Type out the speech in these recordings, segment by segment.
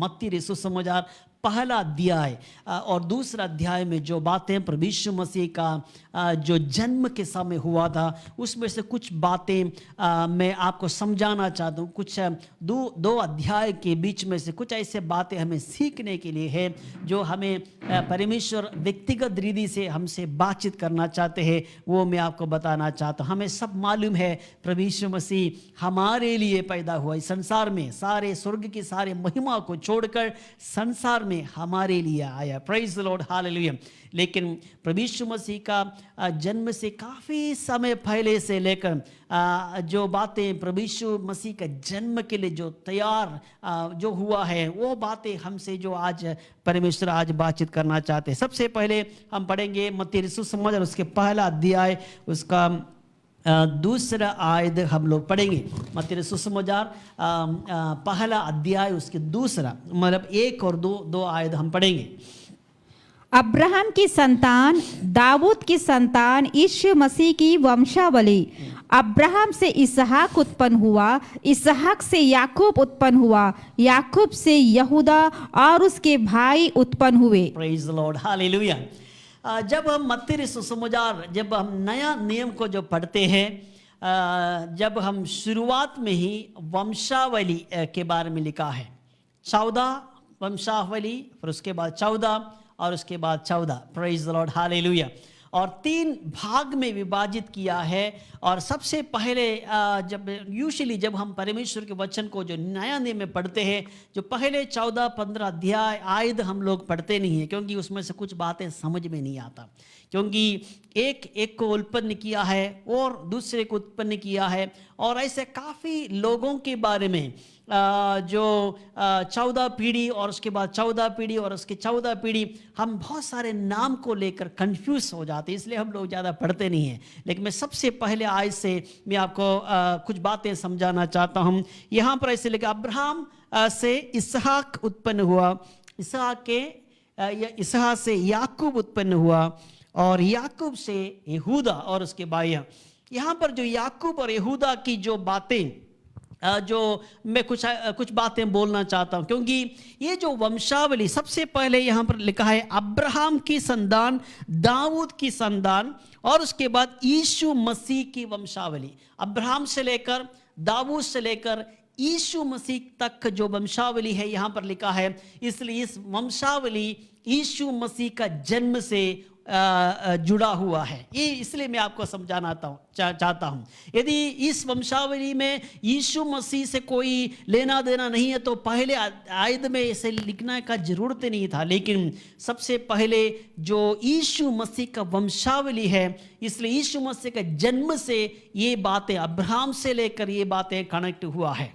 मत्ती रसूल समाचार पहला अध्याय और दूसरा अध्याय में जो बातें प्रभु यीशु मसीह का जो जन्म के समय हुआ था, उसमें से कुछ बातें मैं आपको समझाना चाहता हूँ। कुछ दो अध्याय के बीच में से कुछ ऐसे बातें हमें सीखने के लिए है जो हमें परमेश्वर व्यक्तिगत रीति से हमसे बातचीत करना चाहते हैं, वो मैं आपको बताना चाहता हूँ। हमें सब मालूम है प्रभु यीशु मसीह हमारे लिए पैदा हुआ। इस संसार में सारे स्वर्ग की सारे महिमा को छोड़कर संसार में हमारे लिए आया। Praise the lord, hallelujah. लेकिन प्रभु यीशु मसीह का जन्म से काफ़ी समय पहले से लेकर जो बातें प्रभु यीशु मसीह का जन्म के लिए जो तैयार जो हुआ है, वो बातें हमसे जो आज परमेश्वर आज बातचीत करना चाहते हैं। सबसे पहले हम पढ़ेंगे मत्ती रसूल समाचार उसके पहला अध्याय उसका दूसरा आयत हम लोग पढ़ेंगे। मत्ती रसूल समाचार पहला अध्याय उसके दूसरा मतलब 1 और 2 आयत हम पढ़ेंगे। अब्राहम की संतान, दाऊद की संतान, यीशु मसीह की वंशावली। अब्राहम से इसहाक उत्पन्न हुआ, इसहाक से याकूब उत्पन्न हुआ, याकूब से यहूदा और उसके भाई उत्पन्न हुए। Praise the lord, hallelujah. जब हम मत्ती रसूल समाचार जब हम नया नियम को जो पढ़ते हैं, जब हम शुरुआत में ही वंशावली के बारे में लिखा है, 14 वंशावली, फिर उसके बाद 14 और उसके बाद 14। Praise the lord, hallelujah. और 3 भाग में विभाजित किया है। और सबसे पहले जब हम परमेश्वर के वचन को जो नया नियम में पढ़ते हैं, जो पहले 14-15 अध्याय आयत हम लोग पढ़ते नहीं हैं, क्योंकि उसमें से कुछ बातें समझ में नहीं आता, क्योंकि एक को उत्पन्न किया है और दूसरे को उत्पन्न किया है। और ऐसे काफ़ी लोगों के बारे में जो 14 पीढ़ी और उसके बाद 14 पीढ़ी और उसके 14 पीढ़ी, हम बहुत सारे नाम को लेकर कंफ्यूज हो जाते हैं, इसलिए हम लोग ज़्यादा पढ़ते नहीं हैं। लेकिन मैं सबसे पहले आयत से मैं आपको कुछ बातें समझाना चाहता हूँ। यहाँ पर ऐसे लिखा, अब्राहम से इसहाक उत्पन्न हुआ, इसहाक से याकूब उत्पन्न हुआ और याकूब से यहूदा और उसके भाई। यहाँ पर जो याकूब और यहूदा की जो बातें जो मैं कुछ बातें बोलना चाहता हूँ, क्योंकि ये जो वंशावली सबसे पहले यहाँ पर लिखा है अब्राहम की संतान, दाऊद की संतान और उसके बाद यीशु मसीह की वंशावली। अब्राहम से लेकर दाऊद से लेकर यीशु मसीह तक जो वंशावली है यहाँ पर लिखा है, इसलिए इस वंशावली यीशु मसीह का जन्म से जुड़ा हुआ है। ये इसलिए मैं आपको समझाना चाहता हूँ। यदि इस वंशावली में यीशु मसीह से कोई लेना देना नहीं है तो पहले आयत में इसे लिखने का जरूरत नहीं था। लेकिन सबसे पहले जो यीशु मसीह का वंशावली है, इसलिए यीशु मसीह का जन्म से ये बातें अब्राहम से लेकर ये बातें कनेक्ट हुआ है।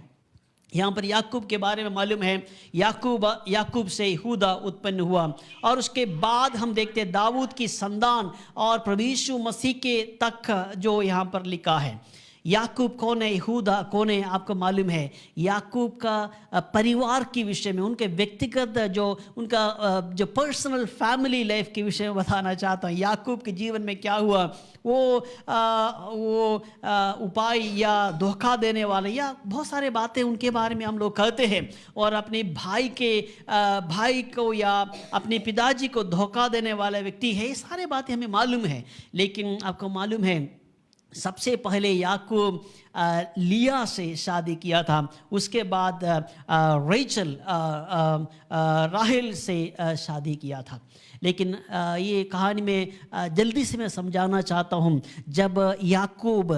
यहाँ पर याकूब के बारे में मालूम है, याकूब से यहूदा उत्पन्न हुआ और उसके बाद हम देखते हैं दाऊद की संतान और प्रभु यीशु मसीह के तक जो यहाँ पर लिखा है। याकूब कौन है, यहूदा कौन है, आपको मालूम है। याकूब का परिवार के विषय में, उनके व्यक्तिगत उनका जो पर्सनल फैमिली लाइफ के विषय में बताना चाहता हूँ। याकूब के जीवन में क्या हुआ, वो उपाय या धोखा देने वाले या बहुत सारे बातें उनके बारे में हम लोग कहते हैं, और अपने भाई को या अपने पिताजी को धोखा देने वाला व्यक्ति है। ये सारे बातें हमें मालूम है। लेकिन आपको मालूम है सबसे पहले याकूब लिया से शादी किया था, उसके बाद राहेल से शादी किया था। लेकिन ये कहानी में जल्दी से मैं समझाना चाहता हूँ। जब याकूब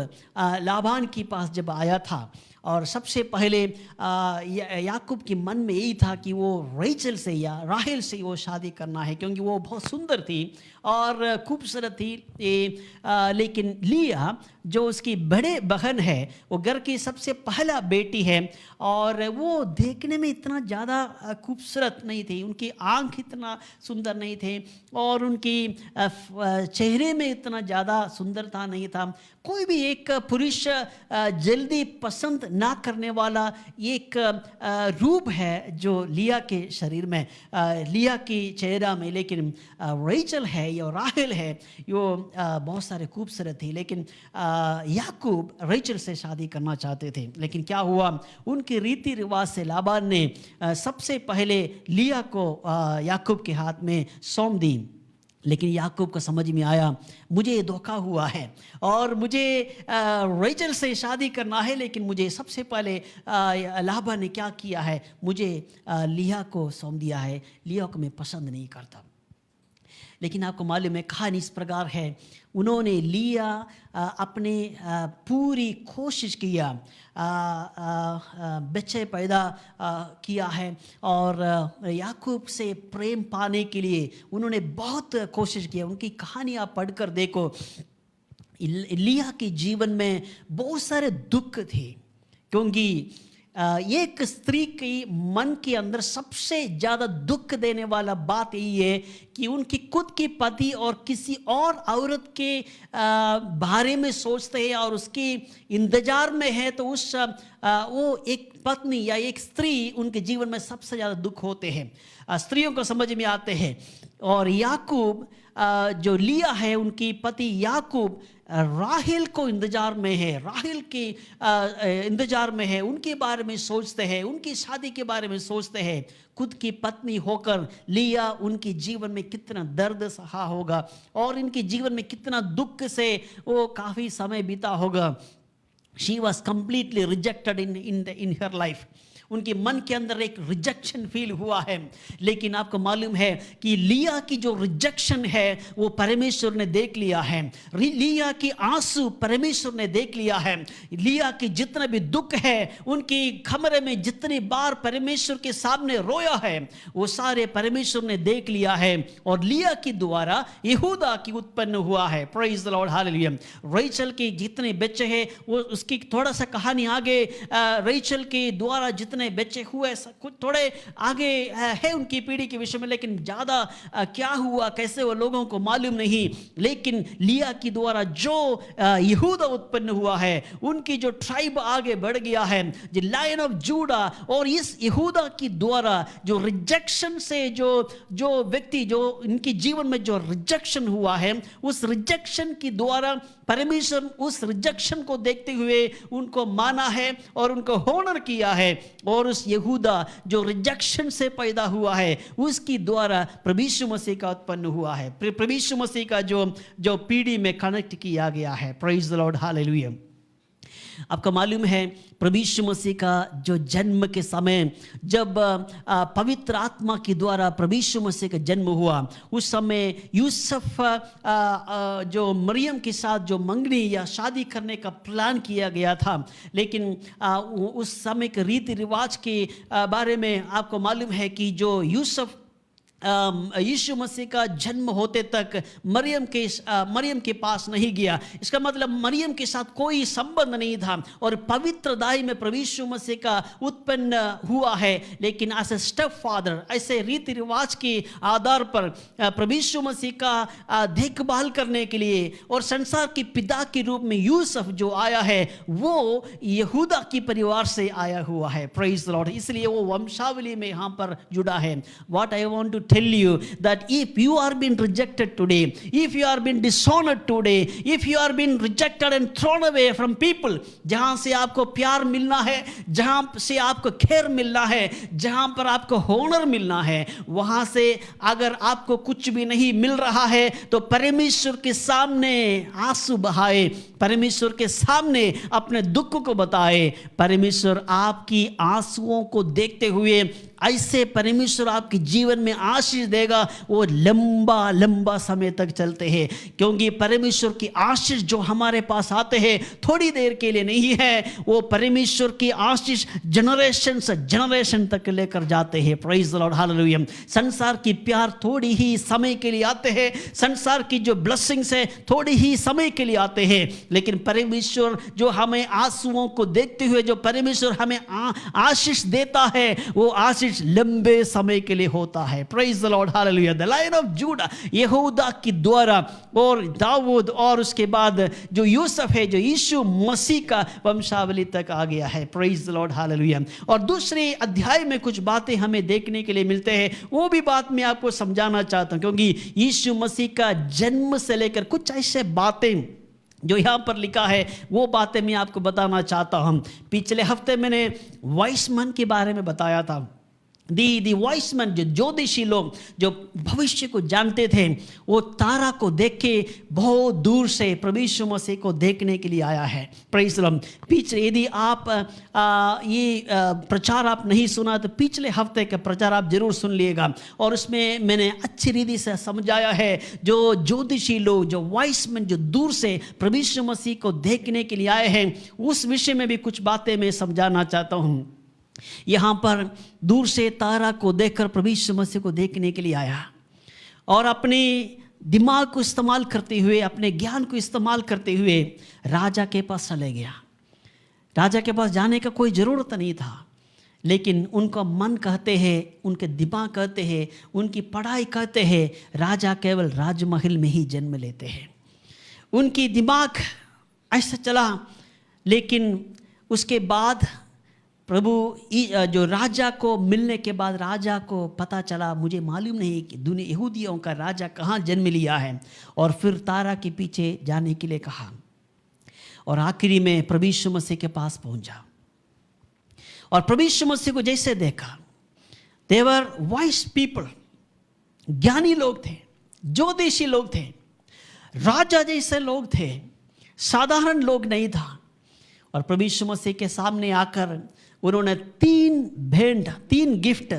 लाबान के पास जब आया था, और सबसे पहले याकूब के मन में यही था कि वो रेचल से या राहेल से वो शादी करना है, क्योंकि वो बहुत सुंदर थी और खूबसूरत थी। लेकिन लिया जो उसकी बड़े बहन है, वो घर की सबसे पहला बेटी है, और वो देखने में इतना ज़्यादा खूबसूरत नहीं थी, उनकी आँख इतना सुंदर नहीं थे और उनकी चेहरे में इतना ज़्यादा सुंदरता नहीं था। कोई भी एक पुरुष जल्दी पसंद ना करने वाला एक रूप है जो लिया के शरीर में, लिया की चेहरा में। लेकिन रेचल है या राहेल है, यो बहुत सारे खूबसूरत थी, लेकिन याकूब रेचल से शादी करना चाहते थे। लेकिन क्या हुआ, उनके रीति रिवाज से लाबान ने सबसे पहले लिया को याकूब के हाथ में सौंप दी। लेकिन याकूब को समझ में आया मुझे ये धोखा हुआ है और मुझे रेचल से शादी करना है, लेकिन मुझे सबसे पहले लाबान ने क्या किया है, मुझे लिया को सौंप दिया है। लिया को मैं पसंद नहीं करता। लेकिन आपको मालूम है कहानी इस प्रकार है, उन्होंने लिया अपने पूरी कोशिश किया, बच्चे पैदा किया है और याकूब से प्रेम पाने के लिए उन्होंने बहुत कोशिश किया। उनकी कहानी आप पढ़कर देखो, लिया के जीवन में बहुत सारे दुख थे, क्योंकि एक स्त्री के मन के अंदर सबसे ज़्यादा दुख देने वाला बात यही है कि उनकी खुद की पति और किसी और औरत के बारे में सोचते हैं और उसके इंतजार में है, तो उस वो एक पत्नी या एक स्त्री उनके जीवन में सबसे ज़्यादा दुख होते हैं, स्त्रियों को समझ में आते हैं। और याकूब जो लिया है, उनकी पति याकूब राहेल को इंतजार में है, राहेल के इंतजार में है, उनके बारे में सोचते हैं, उनकी शादी के बारे में सोचते हैं। खुद की पत्नी होकर लिया उनके जीवन में कितना दर्द सहा होगा और इनके जीवन में कितना दुख से वो काफ़ी समय बीता होगा। She was completely rejected in her life. उनके मन के अंदर एक रिजेक्शन फील हुआ है। लेकिन आपको मालूम है कि लिया की जो रिजेक्शन है वो परमेश्वर ने देख लिया है। लिया की आंसू परमेश्वर ने देख लिया है। लिया की जितना भी दुख है, उनकी कमरे में जितनी बार परमेश्वर के सामने रोया है, वो सारे परमेश्वर ने देख लिया है। और लिया की द्वारा यहूदा की उत्पन्न हुआ है। Praise the lord, hallelujah. Rachel के जितने बच्चे हैं, वो उसकी थोड़ा सा कहानी आगे, रेचल के द्वारा जितने बच्चे हुए कुछ थोड़े आगे है उनकी पीढ़ी के विषय में, लेकिन ज़्यादा क्या हुआ कैसे वो लोगों को मालूम नहीं। लेकिन लिया की द्वारा जो यहूदा उत्पन्न हुआ है, उनकी जो ट्राइब आगे बढ़ गया है, जो लायन ऑफ जूडा, और इस यहूदा की द्वारा जो रिजेक्शन से जो व्यक्ति जो इनके जीवन में जो रिजेक्शन हुआ है, उस रिजेक्शन की द्वारा परमेश्वर उस रिजेक्शन को देखते हुए उनको माना है और उनको होनर किया है। और उस यहूदा जो रिजेक्शन से पैदा हुआ है, उसकी द्वारा प्रभु यीशु मसीह का उत्पन्न हुआ है। प्रभु यीशु मसीह का जो पीढ़ी में कनेक्ट किया गया है। Praise the lord, hallelujah. आपको मालूम है प्रभु यीशु मसीह का जो जन्म के समय, जब पवित्र आत्मा के द्वारा प्रभु यीशु मसीह का जन्म हुआ, उस समय यूसुफ जो मरियम के साथ जो मंगनी या शादी करने का प्लान किया गया था, लेकिन उस समय के रीति रिवाज के बारे में आपको मालूम है कि जो यूसुफ यीशु मसीह का जन्म होते तक मरियम के पास नहीं गया। इसका मतलब मरियम के साथ कोई संबंध नहीं था और पवित्र दाई में प्रभु यीशु मसीह का उत्पन्न हुआ है। लेकिन एज ए स्टेप फादर, ऐसे रीति रिवाज के आधार पर प्रभु यीशु मसीह का देखभाल करने के लिए और संसार के पिता के रूप में यूसुफ जो आया है, वो यहूदा की परिवार से आया हुआ है। Praise the lord. इसलिए वो वंशावली में यहाँ पर जुड़ा है। What I want to tell you that if you are being rejected today, if you are being dishonored today, if you are being rejected and thrown away from people, जहां से आपको प्यार मिलना है, जहां से आपको खैर मिलना है, जहां पर आपको होनर मिलना है, वहां से अगर आपको कुछ भी नहीं मिल रहा है, तो परमेश्वर के सामने आंसू बहाए, परमेश्वर के सामने अपने दुख को बताए। परमेश्वर आपकी आंसुओं को देखते हुए ऐसे परमेश्वर आपके जीवन में आशीष देगा, वो लंबा लंबा समय तक चलते हैं। क्योंकि परमेश्वर की आशीष जो हमारे पास आते हैं थोड़ी देर के लिए नहीं है, वो परमेश्वर की आशीष जनरेशन से जनरेशन तक लेकर जाते हैं। Praise the lord, hallelujah. संसार की प्यार थोड़ी ही समय के लिए आते हैं, संसार की जो ब्लेसिंग्स है थोड़ी ही समय के लिए आते हैं, लेकिन परमेश्वर जो हमें आंसुओं को देखते हुए जो परमेश्वर हमें आशीष देता है, वो आशीष एस्टैब्लिश लंबे समय के लिए होता है। Praise the lord, hallelujah. The line of JUDA, यहूदा की द्वारा, और दाऊद, और उसके बाद जो यूसुफ है, जो यीशु मसीह का वंशावली तक आ गया है। Praise the lord, hallelujah. और दूसरे अध्याय में कुछ बातें हमें देखने के लिए मिलते हैं, वो भी बात मैं आपको समझाना चाहता हूं, क्योंकि यीशु मसीह का जन्म से लेकर कुछ ऐसे बातें जो यहाँ पर लिखा है, वो बातें मैं आपको बताना चाहता हूँ। पिछले हफ्ते मैंने वाइस मैन के बारे में बताया था। दी वाइस मैन, जो ज्योतिषी लोग जो भविष्य को जानते थे, वो तारा को देख के बहुत दूर से प्रभु यीशु मसीह को देखने के लिए आया है। Praise the Lord. पिछले, यदि आप ये प्रचार आप नहीं सुना तो पिछले हफ्ते का प्रचार आप जरूर सुन लिएगा, और उसमें मैंने अच्छी रीति से समझाया है जो ज्योतिषी लोग, जो वाइस मैन, जो दूर से प्रभु यीशु मसीह को देखने के लिए आए हैं, उस विषय में भी कुछ बातें मैं समझाना चाहता हूँ। यहाँ पर दूर से तारा को देखकर प्रभु यीशु मसीह को देखने के लिए आया, और अपने दिमाग को इस्तेमाल करते हुए, अपने ज्ञान को इस्तेमाल करते हुए राजा के पास चले गया। राजा के पास जाने का कोई ज़रूरत नहीं था, लेकिन उनका मन कहते हैं, उनके दिमाग कहते हैं, उनकी पढ़ाई कहते हैं, राजा केवल राजमहल में ही जन्म लेते हैं। उनकी दिमाग ऐसा चला, लेकिन उसके बाद प्रभु जो राजा को मिलने के बाद राजा को पता चला, मुझे मालूम नहीं कि दुनिया यहूदियों का राजा कहाँ जन्म लिया है, और फिर तारा के पीछे जाने के लिए कहा, और आखिरी में प्रभु यीशु मसीह के पास पहुंचा। और प्रभु यीशु मसीह को जैसे देखा, दे वर वाइस पीपल, ज्ञानी लोग थे, ज्योतिषी लोग थे, राजा जैसे लोग थे, साधारण लोग नहीं था। और प्रभु यीशु मसीह के सामने आकर उन्होंने 3 गिफ्ट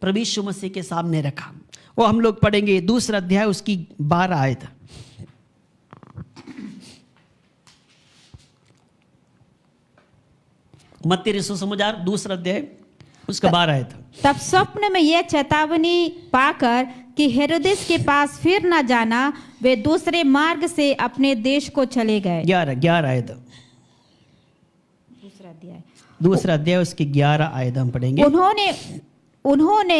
प्रभु यीशु मसीह के सामने रखा। वो हम लोग पढ़ेंगे दूसरा अध्याय, उसकी 12 आयत। मत्ती सुसमाचार दूसरा अध्याय, उसका 12 आयत। तब स्वप्न में यह चेतावनी पाकर कि हेरोदेस के पास फिर न जाना, वे दूसरे मार्ग से अपने देश को चले गए। 11 आयत, दूसरा अध्याय उसकी 11 आयत हम पढ़ेंगे। उन्होंने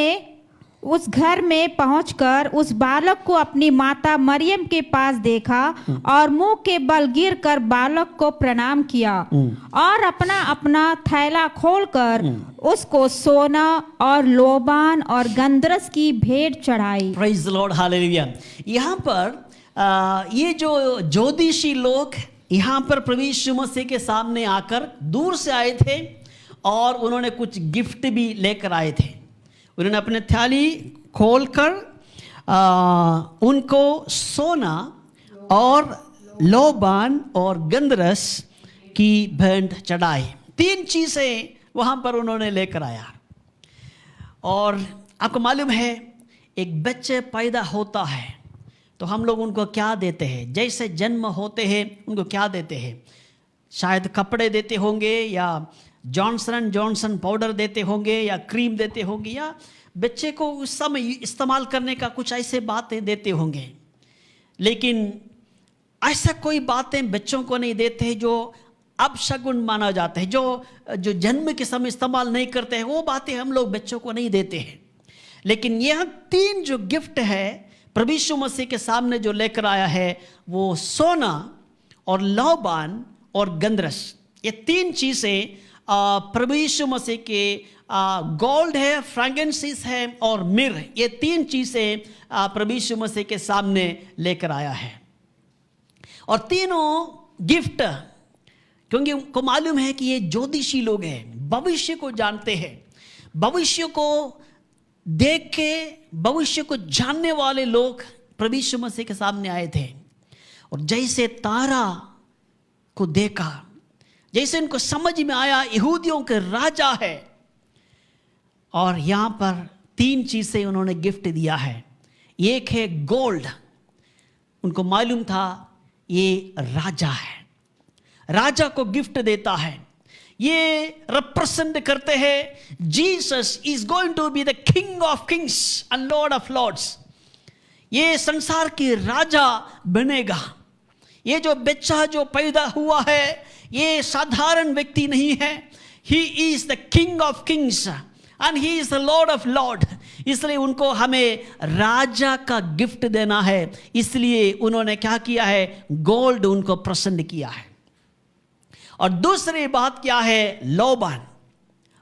उस घर में पहुंचकर उस बालक को अपनी माता मरियम के पास देखा, और मुंह के बल गिरकर बालक को प्रणाम किया, और अपना अपना थैला खोलकर उसको सोना और लोबान और गंधरस की भेंट चढ़ाई। Praise the lord, hallelujah. यहाँ पर ये जो ज्योतिषी लोग यहाँ पर प्रभु यीशु मसीह के सामने आकर दूर से आए थे, और उन्होंने कुछ गिफ्ट भी लेकर आए थे। उन्होंने अपने थाली खोलकर उनको सोना और लोबान और गंधरस की भेंट चढ़ाई। 3 चीज़ें वहाँ पर उन्होंने लेकर आया। और आपको मालूम है, एक बच्चे पैदा होता है तो हम लोग उनको क्या देते हैं? जैसे जन्म होते हैं उनको क्या देते हैं? शायद कपड़े देते होंगे, या जॉनसन पाउडर देते होंगे, या क्रीम देते होंगे, या बच्चे को उस समय इस्तेमाल करने का कुछ ऐसे बातें देते होंगे। लेकिन ऐसा कोई बातें बच्चों को नहीं देते जो अपशगुन माना जाता है, जो जन्म के समय इस्तेमाल नहीं करते हैं, वो बातें हम लोग बच्चों को नहीं देते हैं। लेकिन यह 3 जो गिफ्ट है प्रभु यीशु मसीह के सामने जो लेकर आया है, वो सोना और लोबान और गंधरस, ये 3 चीज़ें प्रभु यीशु मसीह के गोल्ड है, फ्रैग्रेंसेस है और मिर, ये 3 चीज़ें प्रभु यीशु मसीह के सामने लेकर आया है। और तीनों गिफ्ट, क्योंकि उनको मालूम है कि ये ज्योतिषी लोग हैं, भविष्य को जानते हैं, भविष्य को देख के भविष्य को जानने वाले लोग प्रभु यीशु मसीह के सामने आए थे। और जैसे तारा को देखा, जैसे उनको समझ में आया यहूदियों के राजा है, और यहाँ पर 3 चीज़ें उन्होंने गिफ्ट दिया है। एक है गोल्ड, उनको मालूम था ये राजा है, राजा को गिफ्ट देता है। ये रिप्रेजेंट करते हैं Jesus is going to be the king of kings and lord of lords. ये संसार के राजा बनेगा। ये जो बच्चा जो पैदा हुआ है, ये साधारण व्यक्ति नहीं है, he is the king of kings and he is the Lord of Lord. इसलिए उनको हमें राजा का गिफ्ट देना है, इसलिए उन्होंने क्या किया है, गोल्ड उनको प्रसन्न किया है। और दूसरी बात क्या है, लोबान।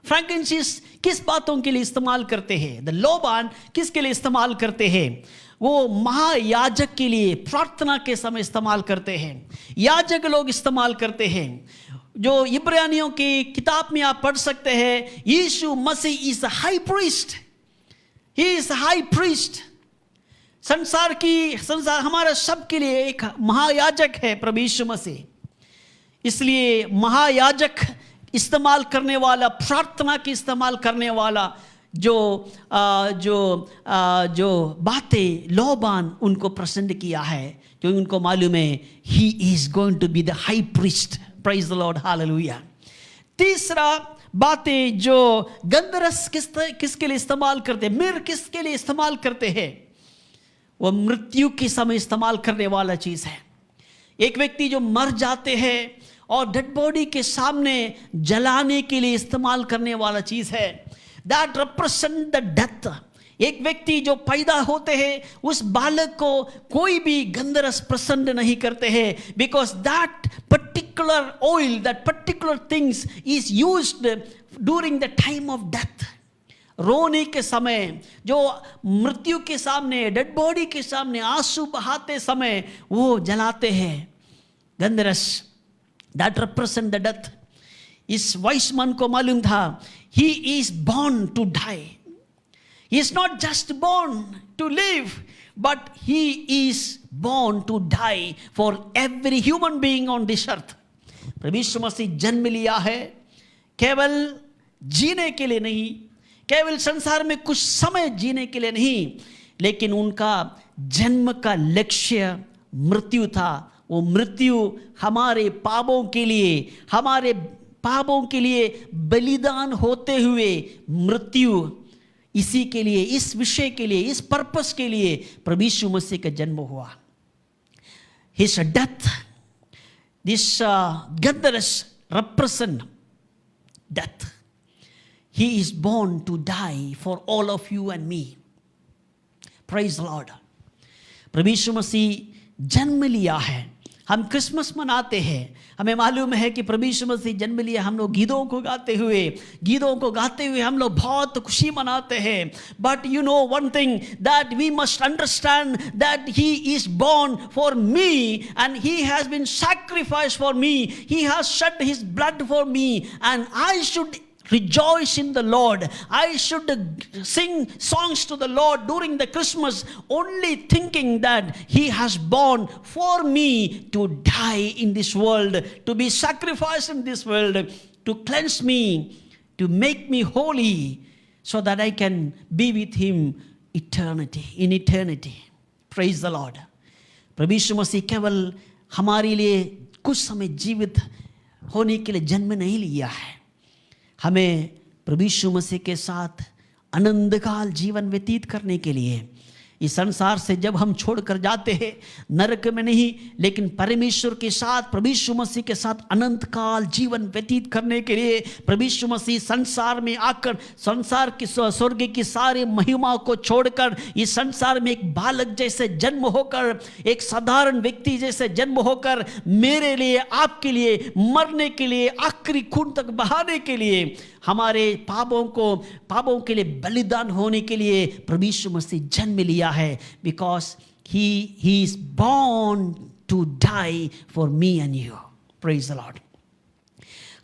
फ्रैंकिंसिस किस बातों के लिए इस्तेमाल करते हैं, द लोबान किसके लिए इस्तेमाल करते हैं, वो महायाजक के लिए प्रार्थना के समय इस्तेमाल करते हैं, याजक लोग इस्तेमाल करते हैं। जो इब्रानियों की किताब में आप पढ़ सकते हैं, Yeshu Masih is high priest, he is high priest. संसार हमारे सब के लिए एक महायाजक है प्रभु यीशु मसीह। इसलिए महायाजक इस्तेमाल करने वाला, प्रार्थना की इस्तेमाल करने वाला जो बातें लोबान उनको प्रसन्न किया है, क्योंकि उनको मालूम है he is going to be the high priest. Praise the lord, hallelujah. तीसरा बातें जो गंधरस किसके लिए इस्तेमाल करते हैं, मिर किसके लिए इस्तेमाल करते हैं, वो मृत्यु के समय इस्तेमाल करने वाला चीज है। एक व्यक्ति जो मर जाते हैं और डेड बॉडी के सामने जलाने के लिए इस्तेमाल करने वाला चीज है, दैट रिप्रेजेंट द डेथ। एक व्यक्ति जो पैदा होते हैं, उस बालक को कोई भी गंधरस प्रसन्न नहीं करते हैं, because that particular oil, that particular things is used during the time of death. रोने के समय, जो मृत्यु के सामने, डेड बॉडी के सामने आंसू बहाते समय वो जलाते हैं गंधरस, दैट रिप्रेजेंट द डेथ। इस वाइस मैन को मालूम था, he is born to die. He is not just born to live, but he is born to die for every human being on this earth. प्रभु यीशु मसीह जन्म लिया है केवल जीने के लिए नहीं, केवल संसार में कुछ समय जीने के लिए नहीं, लेकिन उनका जन्म का लक्ष्य मृत्यु था। वो मृत्यु हमारे पापों के लिए, हमारे पापों के लिए बलिदान होते हुए मृत्यु, इसी के लिए, इस विषय के लिए, इस पर्पस के लिए प्रभु यीशु मसीह का जन्म हुआ। His death, this Gandharus represent death. He is born to die for all of you and me. Praise the Lord. प्रभु यीशु मसीह जन्म लिया है। हम क्रिसमस मनाते हैं, हमें मालूम है कि प्रभु यीशु मसीह जन्म लिया। हम लोग गीतों को गाते हुए हम लोग बहुत खुशी मनाते हैं। But you know one thing, that we must understand that he is born for me and he has been sacrificed for me, he has shed his blood for me, and I should rejoice in the Lord. I should sing songs to the Lord during the Christmas, only thinking that He has born for me to die in this world, to be sacrificed in this world, to cleanse me, to make me holy, so that I can be with Him in eternity. Praise the Lord. प्रभु यीशु मसीह केवल हमारे लिए कुछ समय जीवित होने के लिए जन्म नहीं लिया है, हमें प्रभु यीशु मसीह के साथ अनंत काल जीवन व्यतीत करने के लिए। इस संसार से जब हम छोड़कर जाते हैं, नरक में नहीं, लेकिन परमेश्वर के साथ, प्रभु यीशु मसीह के साथ अनंत काल जीवन व्यतीत करने के लिए प्रभु यीशु मसीह संसार में आकर, संसार की, स्वर्ग की सारी महिमा को छोड़कर इस संसार में एक बालक जैसे जन्म होकर, एक साधारण व्यक्ति जैसे जन्म होकर मेरे लिए, आपके लिए मरने के लिए, आखिरी खून तक बहाने के लिए, हमारे पापों के लिए बलिदान होने के लिए प्रभु यीशु मसीह जन्म लिया है। Because he is born to die for me and you. Praise the Lord.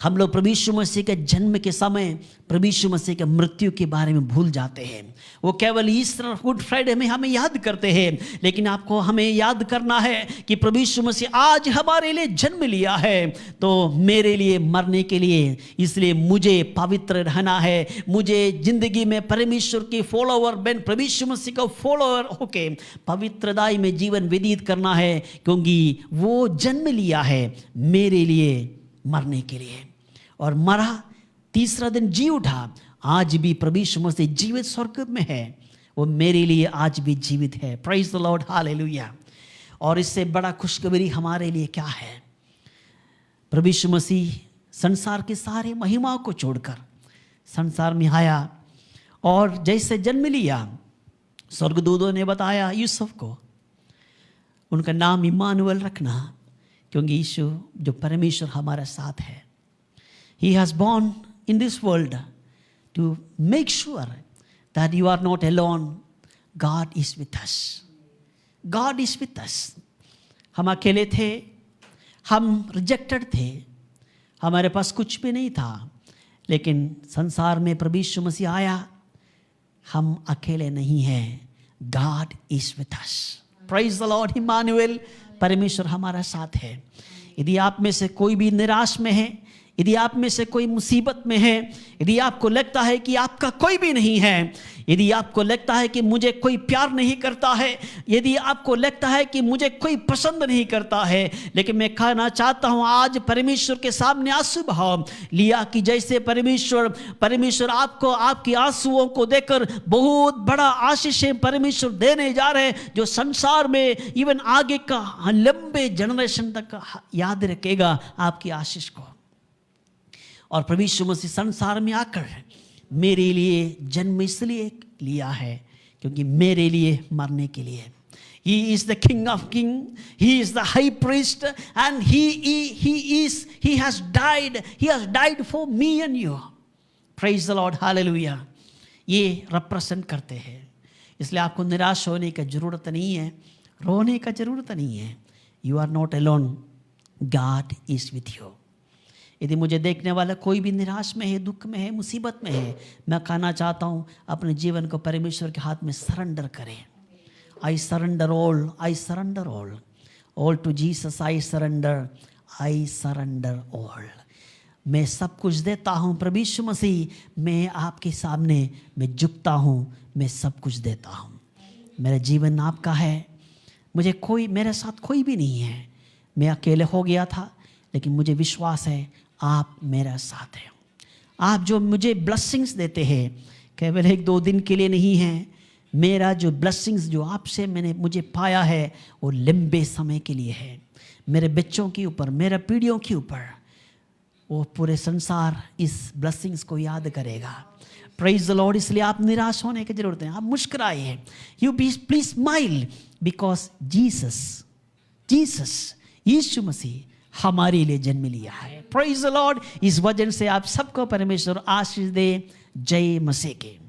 हम लोग प्रभु यीशु मसीह के जन्म के समय प्रभु यीशु मसीह के मृत्यु के बारे में भूल जाते हैं। वो केवल ईस्टर, गुड फ्राइडे में हमें याद करते हैं, लेकिन आपको हमें याद करना है कि प्रभु यीशु मसीह आज हमारे लिए जन्म लिया है, तो मेरे लिए मरने के लिए। इसलिए मुझे पवित्र रहना है, मुझे जिंदगी में परमेश्वर की फॉलोअर बन, प्रभु यीशु मसीह का फॉलोअर होके पवित्रताई में जीवन व्यतीत करना है, क्योंकि वो जन्म लिया है मेरे लिए मरने के लिए, और मरा, तीसरा दिन जी उठा। आज भी प्रभु यीशु मसीह जीवित स्वर्ग में है, वो मेरे लिए आज भी जीवित है। Praise the lord, hallelujah. और इससे बड़ा खुशखबरी हमारे लिए क्या है? प्रभु यीशु मसीह संसार की सारी महिमा को छोड़कर संसार में आया, और जैसे जन्म लिया, स्वर्गदूतों ने बताया यूसुफ को उनका नाम इम्मानुएल रखना, क्योंकि यीशु जो परमेश्वर हमारे साथ है. He has born in this world to make sure that you are not alone. God is with us. God is with us. हम अकेले थे, हम रिजेक्टेड थे, हमारे पास कुछ भी नहीं था, लेकिन संसार में प्रभु यीशु मसीह आया. हम अकेले नहीं हैं. God is with us. Praise the Lord. Emmanuel, परमेश्वर हमारा साथ है. यदि आप में से कोई भी निराश में है, यदि आप में से कोई मुसीबत में है, यदि आपको लगता है कि आपका कोई भी नहीं है, यदि आपको लगता है कि मुझे कोई प्यार नहीं करता है, यदि आपको लगता है कि मुझे कोई पसंद नहीं करता है, लेकिन मैं कहना चाहता हूं आज परमेश्वर के सामने आंसू बहाओ. लिया कि जैसे परमेश्वर आपको आपकी आंसुओं को देकर बहुत बड़ा आशीषें परमेश्वर देने जा रहे हैं, जो संसार में इवन आगे का लंबे जनरेशन तक याद रखेगा आपकी आशीष को. और प्रभु यीशु मसीह संसार में आकर मेरे लिए जन्म इसलिए लिया है क्योंकि मेरे लिए मरने के लिए. He is the King of Kings. He is the High Priest, and he has died. He has died for me and you. Praise the Lord. Hallelujah. ये represent करते हैं. इसलिए आपको निराश होने की जरूरत नहीं है, रोने का जरूरत नहीं है. You are not alone. God is with you. यदि मुझे देखने वाला कोई भी निराश में है, दुख में है, मुसीबत में है, मैं कहना चाहता हूँ अपने जीवन को परमेश्वर के हाथ में सरेंडर करें. I surrender all to Jesus. I surrender all. मैं सब कुछ देता हूँ प्रभु यीशु मसीह. मैं आपके सामने मैं झुकता हूँ, मैं सब कुछ देता हूँ. मेरा जीवन आपका है. मेरे साथ कोई भी नहीं है. मैं अकेले हो गया था, लेकिन मुझे विश्वास है आप मेरा साथ हैं. आप जो मुझे ब्लेसिंग्स देते हैं केवल 1-2 दिन के लिए नहीं है. मेरा जो ब्लेसिंग्स जो आपसे मुझे पाया है वो लंबे समय के लिए है. मेरे बच्चों के ऊपर, मेरे पीढ़ियों के ऊपर, वो पूरे संसार इस ब्लेसिंग्स को याद करेगा. Praise the lord. इसलिए आप निराश होने की जरूरत है. आप मुस्कुराइए. You please smile because Jesus यीशु मसीह हमारे लिए जन्म लिया है. Praise the lord. इस वजह से आप सबको परमेश्वर आशीष दे. जय मसीह के.